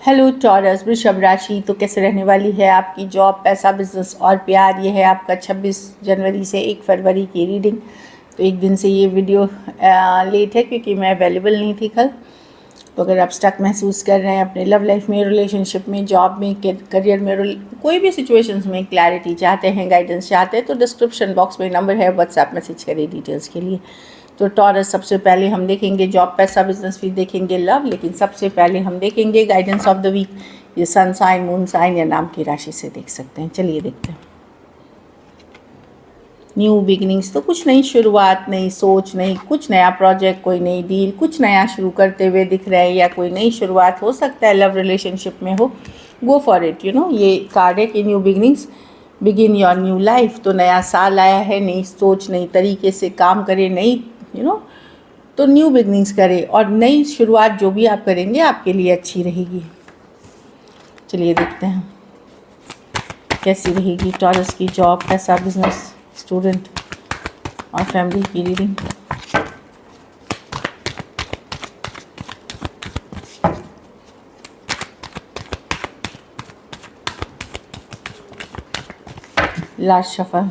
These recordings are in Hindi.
हेलो टॉरस वृषभ राशि। तो कैसे रहने वाली है आपकी जॉब, पैसा, बिजनेस और प्यार। ये है आपका 26 जनवरी से 1 फरवरी की रीडिंग। तो एक दिन से ये वीडियो लेट है क्योंकि मैं अवेलेबल नहीं थी कल। तो अगर आप स्टक महसूस कर रहे हैं अपने लव लाइफ में, रिलेशनशिप में, जॉब में, करियर में, कोई भी सिचुएशंस में क्लैरिटी चाहते हैं, गाइडेंस चाहते हैं, तो डिस्क्रिप्शन बॉक्स में नंबर है, व्हाट्सएप मैसेज करें डिटेल्स के लिए। तो टॉरस सबसे पहले हम देखेंगे जॉब, पैसा, बिजनेस, फिर देखेंगे लव, लेकिन सबसे पहले हम देखेंगे गाइडेंस ऑफ द वीक। ये सन साइन, मून साइन या नाम की राशि से देख सकते हैं। चलिए देखते हैं। न्यू बिगिनिंग्स, तो कुछ नई शुरुआत, नई सोच, नई कुछ नया प्रोजेक्ट, कोई नई डील, कुछ नया शुरू करते हुए दिख रहा है या कोई नई शुरुआत हो सकता है लव रिलेशनशिप में हो। गो फॉर इट, ये कार्ड है कि new beginnings, begin your new life. तो नया साल आया है, नई सोच, नई तरीके से काम करें, नई तो न्यू बिगनिंग्स करें और नई शुरुआत जो भी आप करेंगे आपके लिए अच्छी रहेगी। चलिए देखते हैं कैसी रहेगी टॉरस की जॉब, पैसा, बिजनेस, स्टूडेंट और फैमिली की रीडिंग। Last shuffle.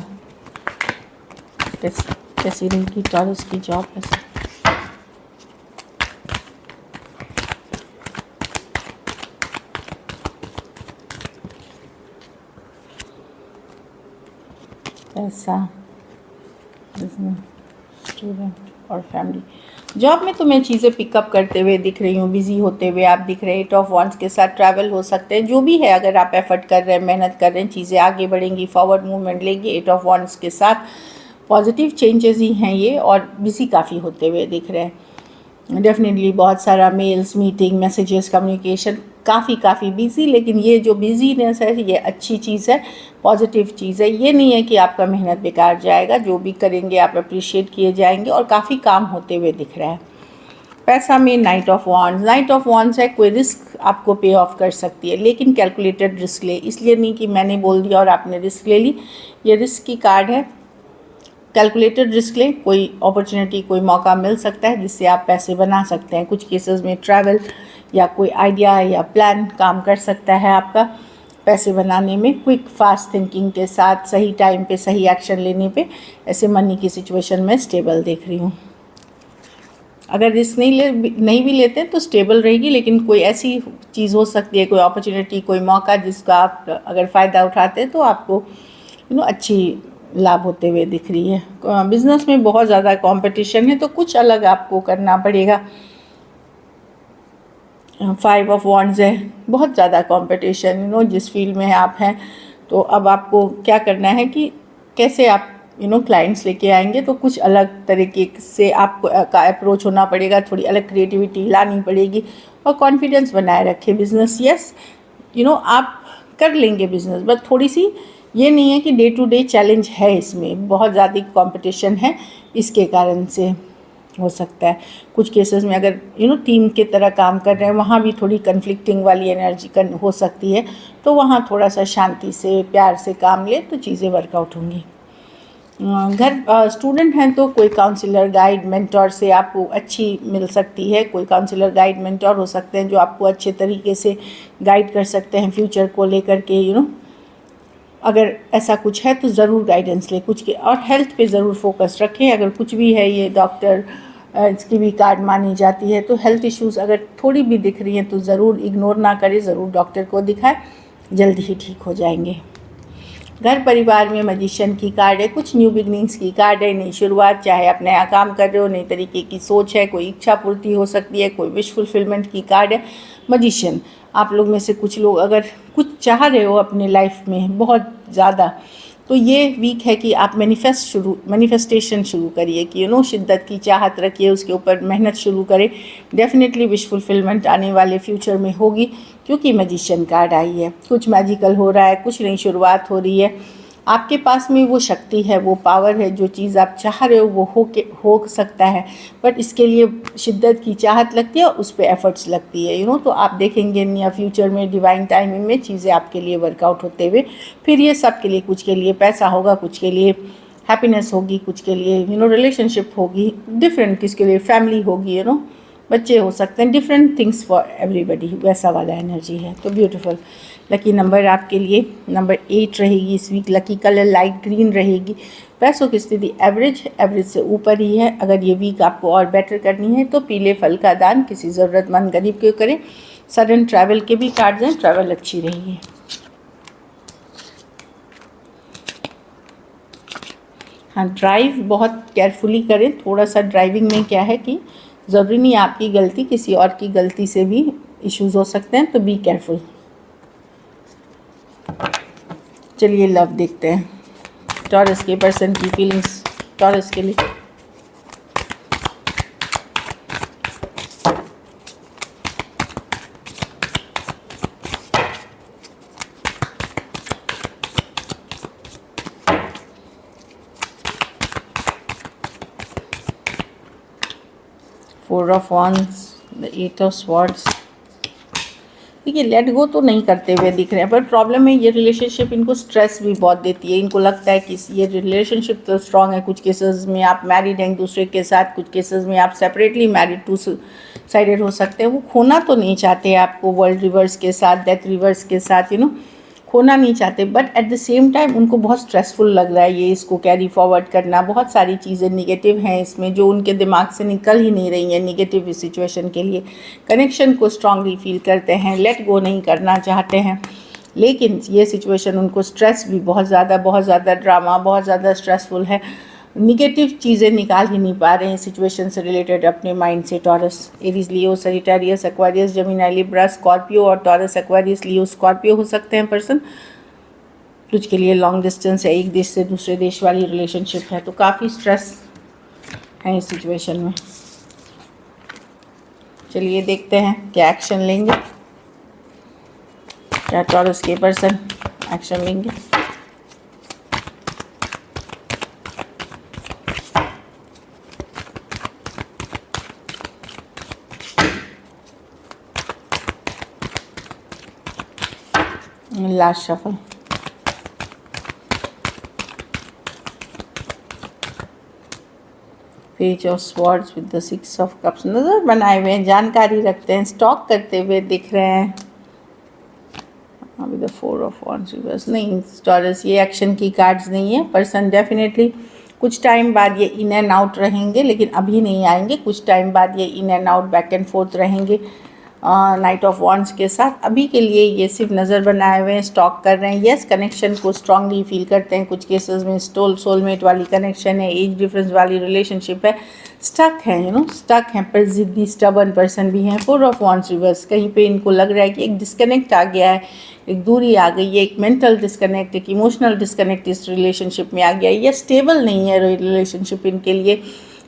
कैसी रहेगी टॉरस की जॉब, पैसा, बिजनेस, स्टूडेंट और फैमिली। जॉब में तो मैं चीज़ें पिकअप करते हुए दिख रही हूँ, बिजी होते हुए आप दिख रहे हैं। 8 ऑफ वांड्स के साथ ट्रैवल हो सकते हैं, जो भी है। अगर आप एफर्ट कर रहे हैं, मेहनत कर रहे हैं, चीज़ें आगे बढ़ेंगी, फॉरवर्ड मूवमेंट लेंगी। 8 ऑफ वांड्स के साथ पॉजिटिव चेंजेस ही हैं ये, और बिजी काफ़ी होते हुए दिख रहे हैं। डेफिनेटली बहुत सारा मेल्स, मीटिंग, मैसेजेस, कम्युनिकेशन, काफ़ी बिजी। लेकिन ये जो बिजीनेस है ये अच्छी चीज़ है, पॉजिटिव चीज़ है। ये नहीं है कि आपका मेहनत बेकार जाएगा, जो भी करेंगे आप अप्रिशिएट किए जाएंगे और काफ़ी काम होते हुए दिख रहा है। पैसा में नाइट ऑफ वॉन्ड्स है, कोई रिस्क आपको पे ऑफ कर सकती है, लेकिन कैलकुलेटेड रिस्क ले। इसलिए नहीं कि मैंने बोल दिया और आपने रिस्क ले ली, ये रिस्क की कार्ड है। कैलकुलेटेड रिस्क लें, कोई अपॉर्चुनिटी, कोई मौका मिल सकता है जिससे आप पैसे बना सकते हैं। कुछ केसेस में ट्रैवल या कोई आइडिया या प्लान काम कर सकता है आपका पैसे बनाने में। क्विक फास्ट थिंकिंग के साथ सही टाइम पे सही एक्शन लेने पे ऐसे मनी की सिचुएशन में स्टेबल देख रही हूँ। अगर रिस्क नहीं भी लेते तो स्टेबल रहेगी, लेकिन कोई ऐसी चीज़ हो सकती है, कोई अपॉर्चुनिटी, कोई मौका जिसका आप अगर फ़ायदा उठाते हैं तो आपको अच्छी लाभ होते हुए दिख रही है। बिज़नेस में बहुत ज़्यादा कंपटीशन है, तो कुछ अलग आपको करना पड़ेगा। 5 ऑफ वॉन्ड्स है, बहुत ज़्यादा कंपटीशन जिस फील्ड में आप हैं। तो अब आपको क्या करना है कि कैसे आप क्लाइंट्स लेके आएंगे, तो कुछ अलग तरीके से आपको का अप्रोच होना पड़ेगा, थोड़ी अलग क्रिएटिविटी लानी पड़ेगी और कॉन्फिडेंस बनाए रखें। बिज़नेस यस आप कर लेंगे बिज़नेस, बट थोड़ी सी ये नहीं है कि डे टू डे चैलेंज है, इसमें बहुत ज़्यादा कंपटीशन है, इसके कारण से हो सकता है। कुछ केसेस में अगर टीम के तरह काम कर रहे हैं, वहाँ भी थोड़ी कन्फ्लिक्टिंग वाली एनर्जी हो सकती है, तो वहाँ थोड़ा सा शांति से, प्यार से काम ले तो चीज़ें वर्कआउट होंगी। स्टूडेंट हैं तो कोई काउंसलर, गाइड, मेंटोर से आपको अच्छी मिल सकती है। कोई काउंसलर, गाइड, मेंटोर हो सकते हैं जो आपको अच्छे तरीके से गाइड कर सकते हैं फ्यूचर को लेकर के। अगर ऐसा कुछ है तो ज़रूर गाइडेंस लें कुछ के, और हेल्थ पे ज़रूर फोकस रखें। अगर कुछ भी है, ये डॉक्टर इसकी भी कार्ड मानी जाती है, तो हेल्थ इश्यूज़ अगर थोड़ी भी दिख रही हैं तो ज़रूर इग्नोर ना करें, ज़रूर डॉक्टर को दिखाएं, जल्दी ही ठीक हो जाएंगे। घर परिवार में मैजिशियन की कार्ड है, कुछ न्यू बिगनिंग्स की कार्ड है, नई शुरुआत, चाहे आप नया काम कर रहे हो, नई तरीके की सोच है, कोई इच्छा पूर्ति हो सकती है, कोई विश फुलफिलमेंट की कार्ड है। मैजिशियन, आप लोग में से कुछ लोग अगर कुछ चाह रहे हो अपने लाइफ में बहुत ज़्यादा, तो ये वीक है कि आप मैनिफेस्टेशन शुरू करिए कि शिद्दत की चाहत रखिए, उसके ऊपर मेहनत शुरू करें। डेफिनेटली विश फुलफिलमेंट आने वाले फ्यूचर में होगी, क्योंकि मैजिशियन कार्ड आई है। कुछ मैजिकल हो रहा है, कुछ नई शुरुआत हो रही है। आपके पास में वो शक्ति है, वो पावर है, जो चीज़ आप चाह रहे हो वो हो सकता है, बट इसके लिए शिद्दत की चाहत लगती है और उस पर एफर्ट्स लगती है। तो आप देखेंगे नियर फ्यूचर में डिवाइन टाइमिंग में चीज़ें आपके लिए वर्कआउट होते हुए। फिर ये सब के लिए, कुछ के लिए पैसा होगा, कुछ के लिए हैप्पीनेस होगी, कुछ के लिए रिलेशनशिप होगी, डिफरेंट, किसके लिए फैमिली होगी, बच्चे हो सकते हैं, डिफरेंट थिंग्स फॉर एवरीबडी, वैसा वाला एनर्जी है। तो ब्यूटीफुल। लकी नंबर आपके लिए नंबर 8 रहेगी इस week. Lucky colour light green रहेगी। पैसों की स्थिति एवरेज, एवरेज से ऊपर ही है। अगर ये वीक आपको और बेटर करनी है तो पीले फल का दान किसी ज़रूरतमंद गरीब को करें। सडन ट्रैवल के भी कार्ड्स हैं, ट्रैवल अच्छी रहेगी। हाँ, ड्राइव बहुत केयरफुली करें। थोड़ा सा ड्राइविंग में क्या है कि ज़रूरी नहीं आपकी गलती, किसी और की गलती से भी इश्यूज हो सकते हैं, तो बी केयरफुल। चलिए लव देखते हैं, टॉरस के पर्सन की फीलिंग्स टॉरस के लिए। Four of wands, the 8 of swords. देखिए लेट गो तो नहीं करते हुए दिख रहे हैं, पर प्रॉब्लम है ये रिलेशनशिप इनको स्ट्रेस भी बहुत देती है। इनको लगता है कि ये रिलेशनशिप तो स्ट्रांग है। कुछ केसेस में आप मैरिड हैं एक दूसरे के साथ, कुछ केसेस में आप सेपरेटली मैरिड, टू साइडेड हो सकते हैं। वो खोना तो नहीं चाहते आपको वर्ल्ड रिवर्स के साथ, डेथ रिवर्स के साथ, खोना नहीं चाहते, but at the same time उनको बहुत स्ट्रेसफुल लग रहा है ये इसको कैरी फॉरवर्ड करना। बहुत सारी चीज़ें निगेटिव हैं इसमें जो उनके दिमाग से निकल ही नहीं रही हैं निगेटिव सिचुएशन के लिए। कनेक्शन को स्ट्रांगली फील करते हैं, लेट गो नहीं करना चाहते हैं, लेकिन ये सिचुएशन उनको स्ट्रेस भी बहुत ज़्यादा ड्रामा, बहुत ज़्यादा स्ट्रेसफुल है। निगेटिव चीज़ें निकाल ही नहीं पा रहे हैं सिचुएशन से रिलेटेड अपने माइंड से। Taurus, Aries, Leo, Sagittarius, Aquarius, Gemini, Libra, Scorpio और टॉरस, एक्वारियस, लियो, स्कॉर्पियो हो सकते हैं पर्सन। कुछ के लिए लॉन्ग डिस्टेंस है, एक देश से दूसरे देश वाली रिलेशनशिप है, तो काफ़ी स्ट्रेस है इस सिचुएशन में। चलिए देखते हैं क्या एक्शन लेंगे, क्या टॉरस के पर्सन एक्शन लेंगे। Last shuffle, page of swords with the 6 of cups. नज़र बनाए हुए हैं, जानकारी रखते हैं, स्टॉक करते हुए दिख रहे हैं। With the 4 of wands reverse. नहीं टॉरस, ये एक्शन की कार्ड्स नहीं है। पर्सन डेफिनेटली कुछ टाइम बाद ये इन एंड आउट रहेंगे, लेकिन अभी नहीं आएंगे। कुछ टाइम बाद ये in and out, back and fourth रहेंगे नाइट ऑफ वॉन्ड्स के साथ। अभी के लिए ये सिर्फ नज़र बनाए हुए हैं, स्टॉक कर रहे हैं। येस, कनेक्शन को स्ट्रांगली फील करते हैं। कुछ केसेस में सोलमेट वाली कनेक्शन है, एज डिफरेंस वाली रिलेशनशिप है। स्टक हैं, स्टक हैं, पर जिद्दी स्टबर्न पर्सन भी हैं। 4 ऑफ वॉन्ड्स रिवर्स, कहीं पे इनको लग रहा है कि एक डिस्कनेक्ट आ गया है, एक दूरी आ गई है, एक मेंटल डिस्कनेक्ट, एक इमोशनल डिस्कनेक्ट इस रिलेशनशिप में आ गया है। ये स्टेबल नहीं है रिलेशनशिप इनके लिए,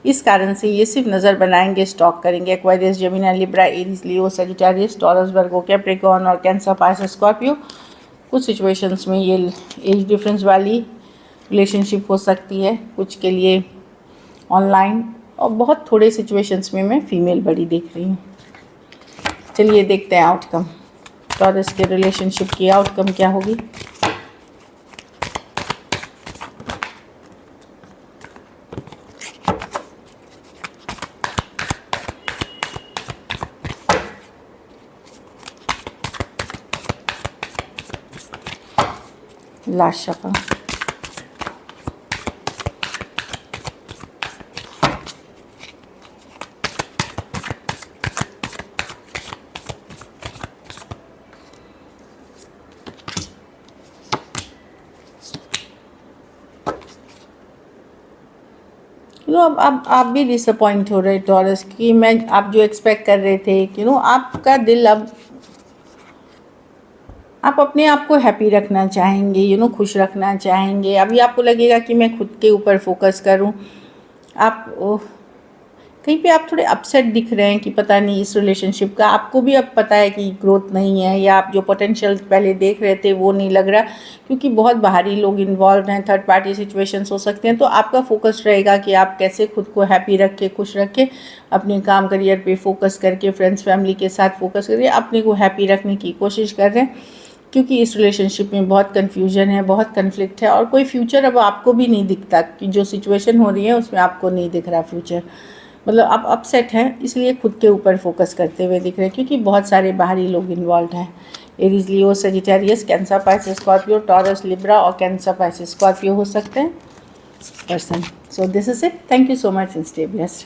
इस कारण से ये सिर्फ नज़र बनाएंगे, स्टॉक करेंगे। Aquarius, Gemini, Libra, Aries, Leo, Sagittarius, taurus, वर्गो, कैप्रिकॉर्न और कैंसर, पाइसेस, स्कॉर्पियो। कुछ सिचुएशंस में ये एज डिफरेंस वाली रिलेशनशिप हो सकती है, कुछ के लिए ऑनलाइन, और बहुत थोड़े सिचुएशंस में मैं फीमेल बड़ी देख रही हूँ। चलिए देखते हैं आउटकम, टॉरस के रिलेशनशिप की आउटकम क्या होगी। लास्ट शफल, अब आप भी डिसअपॉइंट हो रहे टॉरस कि मैं, आप जो एक्सपेक्ट कर रहे थे कि आपका दिल अब, आप अपने आप को हैप्पी रखना चाहेंगे, खुश रखना चाहेंगे। अभी आपको लगेगा कि मैं खुद के ऊपर फोकस करूं। आप कहीं पे आप थोड़े अपसेट दिख रहे हैं कि पता नहीं इस रिलेशनशिप का, आपको भी अब पता है कि ग्रोथ नहीं है, या आप जो पोटेंशियल पहले देख रहे थे वो नहीं लग रहा, क्योंकि बहुत बाहरी लोग इन्वॉल्व हैं, थर्ड पार्टी सिचुएशंस हो सकते हैं। तो आपका फोकस रहेगा कि आप कैसे खुद को हैप्पी रखें, खुश रखें, अपने काम करियर पे फोकस करके, फ्रेंड्स फैमिली के साथ फोकस करके अपने को हैप्पी रखने की कोशिश कर रहे हैं, क्योंकि इस रिलेशनशिप में बहुत कन्फ्यूजन है, बहुत कन्फ्लिक्ट है, और कोई फ्यूचर अब आपको भी नहीं दिखता कि जो सिचुएशन हो रही है उसमें आपको नहीं दिख रहा फ्यूचर। मतलब आप अपसेट हैं, इसलिए खुद के ऊपर फोकस करते हुए दिख रहे हैं, क्योंकि बहुत सारे बाहरी लोग इन्वॉल्व हैं। Aries, Leo, Sagittarius, Cancer, Pisces, Scorpio, Taurus, Libra और कैंसर, पाइसेस, स्कॉर्पियो हो सकते हैं person. So this is it. Thank you so much and stay blessed.